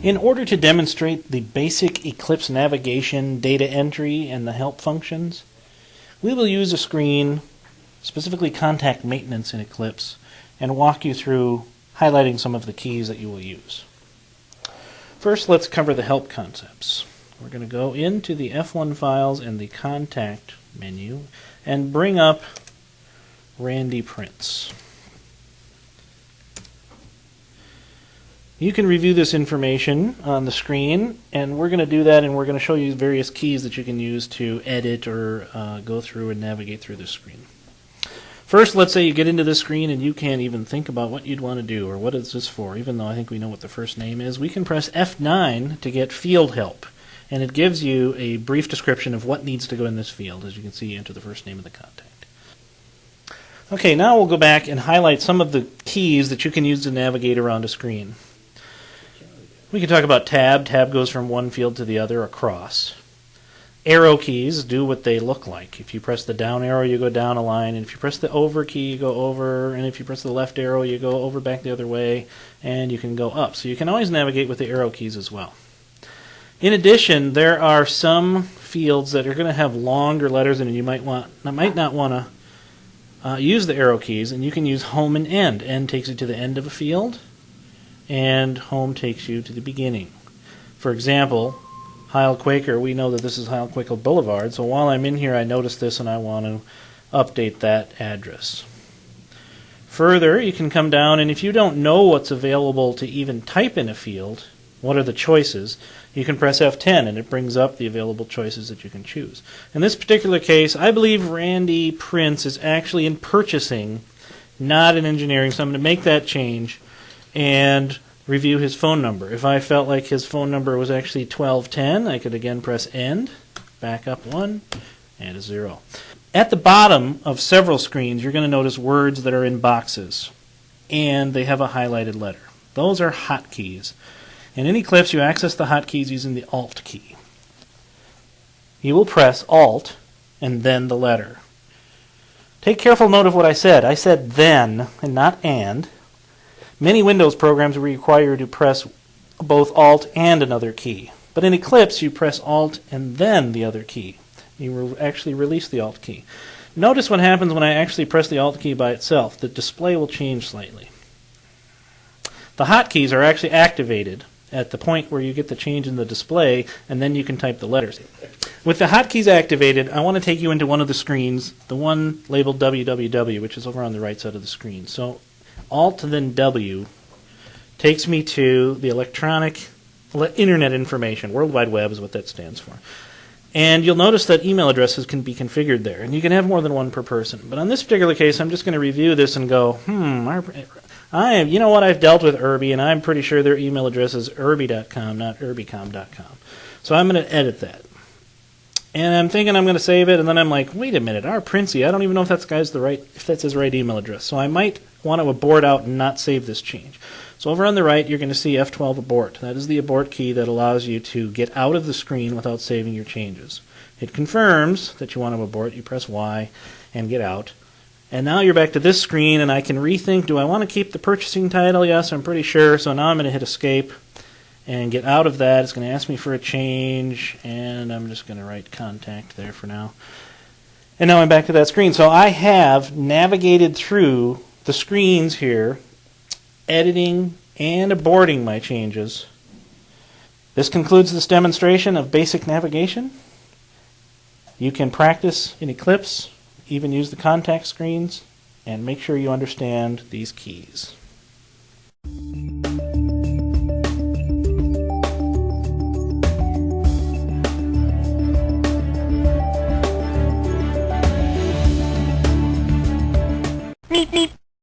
In order to demonstrate the basic Eclipse navigation, data entry, and the help functions, we will use a screen, specifically contact maintenance in Eclipse, and walk you through highlighting some of the keys that you will use. First, let's cover the help concepts. We're going to go into the F1 files and the contact menu and bring up Randy Prince. You can review this information on the screen, and we're going to do that, and we're going to show you various keys that you can use to edit or go through and navigate through this screen. First, let's say you get into this screen and you can't even think about what you'd want to do or what is this for, even though I think we know what the first name is. We can press F9 to get field help, and it gives you a brief description of what needs to go in this field. As you can see, you enter the first name of the contact. Okay, now we'll go back and highlight some of the keys that you can use to navigate around a screen. We can talk about tab. Tab goes from one field to the other across. Arrow keys do what they look like. If you press the down arrow, you go down a line, and if you press the over key, you go over, and if you press the left arrow, you go over back the other way, and you can go up. So you can always navigate with the arrow keys as well. In addition, there are some fields that are going to have longer letters in it. You might not want to use the arrow keys, and you can use home and end. End takes you to the end of a field, and home takes you to the beginning. For example, Heil Quaker, we know that this is Heil Quaker Boulevard, so while I'm in here I notice this and I want to update that address. Further, you can come down, and if you don't know what's available to even type in a field, what are the choices, you can press F10 and it brings up the available choices that you can choose. In this particular case, I believe Randy Prince is actually in purchasing, not in engineering, so I'm going to make that change and review his phone number. If I felt like his phone number was actually 1210, I could again press end, back up 1, and a 0. At the bottom of several screens, you're going to notice words that are in boxes, and they have a highlighted letter. Those are hotkeys. And in Eclipse, you access the hotkeys using the Alt key. You will press Alt and then the letter. Take careful note of what I said. I said then and not and. Many Windows programs require you to press both Alt and another key. But in Eclipse, you press Alt and then the other key. You will actually release the Alt key. Notice what happens when I actually press the Alt key by itself. The display will change slightly. The hotkeys are actually activated at the point where you get the change in the display, and then you can type the letters. With the hotkeys activated, I want to take you into one of the screens, the one labeled www, which is over on the right side of the screen. So Alt then W takes me to the electronic internet information. World Wide Web is what that stands for. And you'll notice that email addresses can be configured there, and you can have more than one per person. But on this particular case, I'm just going to review this and go, you know what, I've dealt with Irby, and I'm pretty sure their email address is irby.com, not irbycom.com. So I'm going to edit that. And I'm thinking I'm going to save it, and then I'm like, wait a minute, R. Princey, I don't even know if that's his right email address. So I might want to abort out and not save this change. So over on the right, you're going to see F12 abort. That is the abort key that allows you to get out of the screen without saving your changes. It confirms that you want to abort. You press Y and get out. And now you're back to this screen, and I can rethink, do I want to keep the purchasing title? Yes, I'm pretty sure. So now I'm going to hit Escape and get out of that. It's going to ask me for a change, and I'm just going to write contact there for now. And now I'm back to that screen. So I have navigated through the screens here, editing and aborting my changes. This concludes this demonstration of basic navigation. You can practice in Eclipse, even use the contact screens, and make sure you understand these keys.